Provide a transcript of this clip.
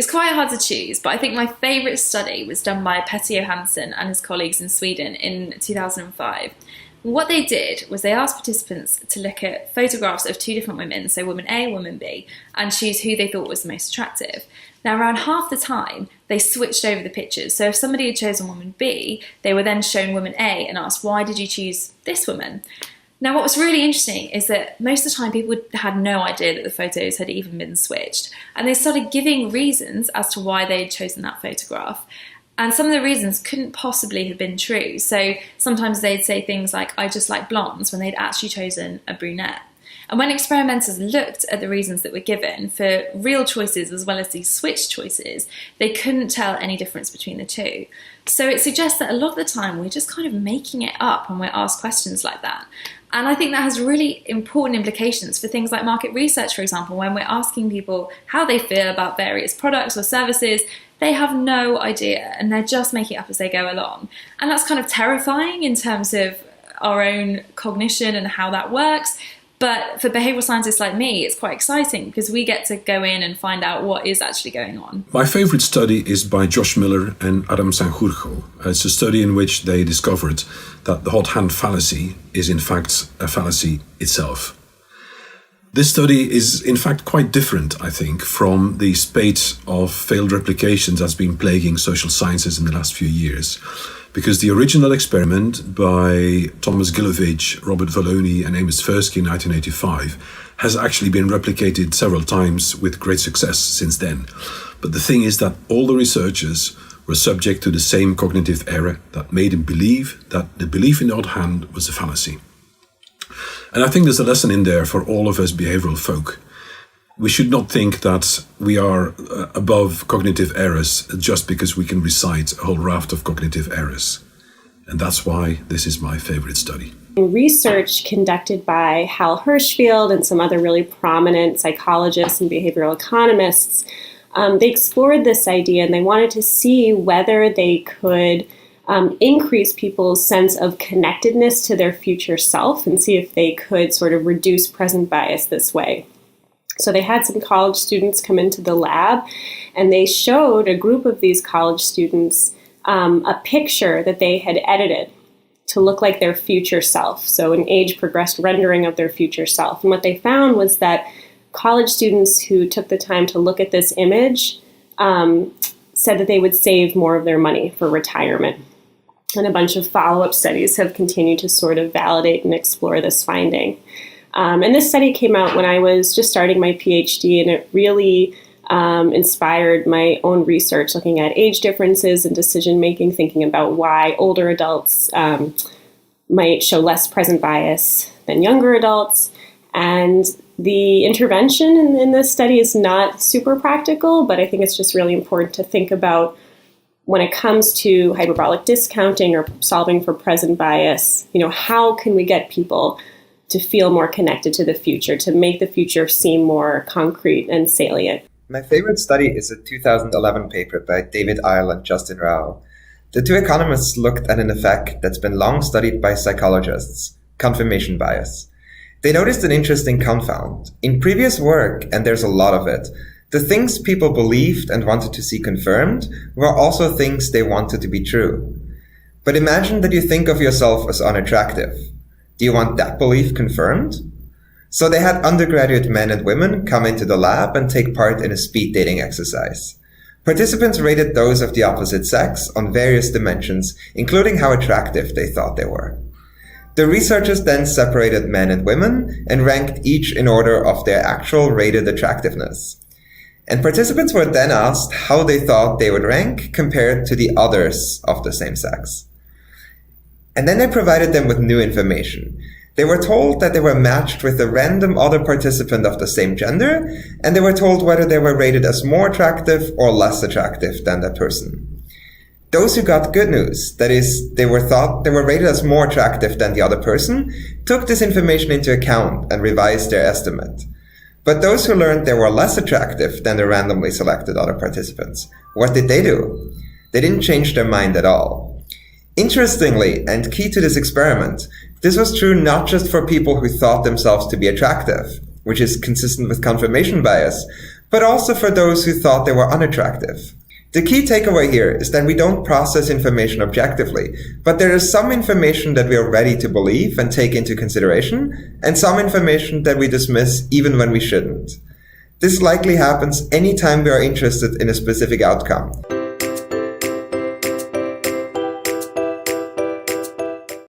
It's quite hard to choose, but I think my favourite study was done by Petter Johansson and his colleagues in Sweden in 2005. What they did was they asked participants to look at photographs of two different women, so woman A, woman B, and choose who they thought was the most attractive. Now, around half the time, they switched over the pictures. So if somebody had chosen woman B, they were then shown woman A and asked, why did you choose this woman? Now, what was really interesting is that most of the time people had no idea that the photos had even been switched. And they started giving reasons as to why they'd chosen that photograph. And some of the reasons couldn't possibly have been true. So sometimes they'd say things like, I just like blondes, when they'd actually chosen a brunette. And when experimenters looked at the reasons that were given for real choices as well as these switched choices, they couldn't tell any difference between the two. So it suggests that a lot of the time we're just kind of making it up when we're asked questions like that. And I think that has really important implications for things like market research, for example, when we're asking people how they feel about various products or services. They have no idea and they're just making it up as they go along. And that's kind of terrifying in terms of our own cognition and how that works. But for behavioural scientists like me, it's quite exciting because we get to go in and find out what is actually going on. My favourite study is by Josh Miller and Adam Sanjurjo. It's a study in which they discovered that the hot hand fallacy is in fact a fallacy itself. This study is in fact quite different, I think, from the spate of failed replications that's been plaguing social sciences in the last few years. Because the original experiment by Thomas Gilovich, Robert Valloni and Amos Tversky in 1985 has actually been replicated several times with great success since then. But the thing is that all the researchers were subject to the same cognitive error that made them believe that the belief in the odd hand was a fallacy. And I think there's a lesson in there for all of us behavioural folk. We should not think that we are above cognitive errors just because we can recite a whole raft of cognitive errors. And that's why this is my favorite study. Research conducted by Hal Hirschfield and some other really prominent psychologists and behavioral economists, they explored this idea and they wanted to see whether they could increase people's sense of connectedness to their future self and see if they could sort of reduce present bias this way. So they had some college students come into the lab and they showed a group of these college students a picture that they had edited to look like their future self. So an age-progressed rendering of their future self. And what they found was that college students who took the time to look at this image said that they would save more of their money for retirement. And a bunch of follow-up studies have continued to sort of validate and explore this finding. And this study came out when I was just starting my PhD, and it really inspired my own research looking at age differences and decision-making, thinking about why older adults might show less present bias than younger adults. And the intervention in this study is not super practical, but I think it's just really important to think about when it comes to hyperbolic discounting or solving for present bias, how can we get people to feel more connected to the future, to make the future seem more concrete and salient. My favorite study is a 2011 paper by David Isle and Justin Rao. The two economists looked at an effect that's been long studied by psychologists, confirmation bias. They noticed an interesting confound. In previous work, and there's a lot of it, the things people believed and wanted to see confirmed were also things they wanted to be true. But imagine that you think of yourself as unattractive. Do you want that belief confirmed? So they had undergraduate men and women come into the lab and take part in a speed dating exercise. Participants rated those of the opposite sex on various dimensions, including how attractive they thought they were. The researchers then separated men and women and ranked each in order of their actual rated attractiveness. And participants were then asked how they thought they would rank compared to the others of the same sex. And then they provided them with new information. They were told that they were matched with a random other participant of the same gender, and they were told whether they were rated as more attractive or less attractive than that person. Those who got good news, that is, they were rated as more attractive than the other person, took this information into account and revised their estimate. But those who learned they were less attractive than the randomly selected other participants, what did they do? They didn't change their mind at all. Interestingly, and key to this experiment, this was true not just for people who thought themselves to be attractive, which is consistent with confirmation bias, but also for those who thought they were unattractive. The key takeaway here is that we don't process information objectively, but there is some information that we are ready to believe and take into consideration, and some information that we dismiss even when we shouldn't. This likely happens anytime we are interested in a specific outcome.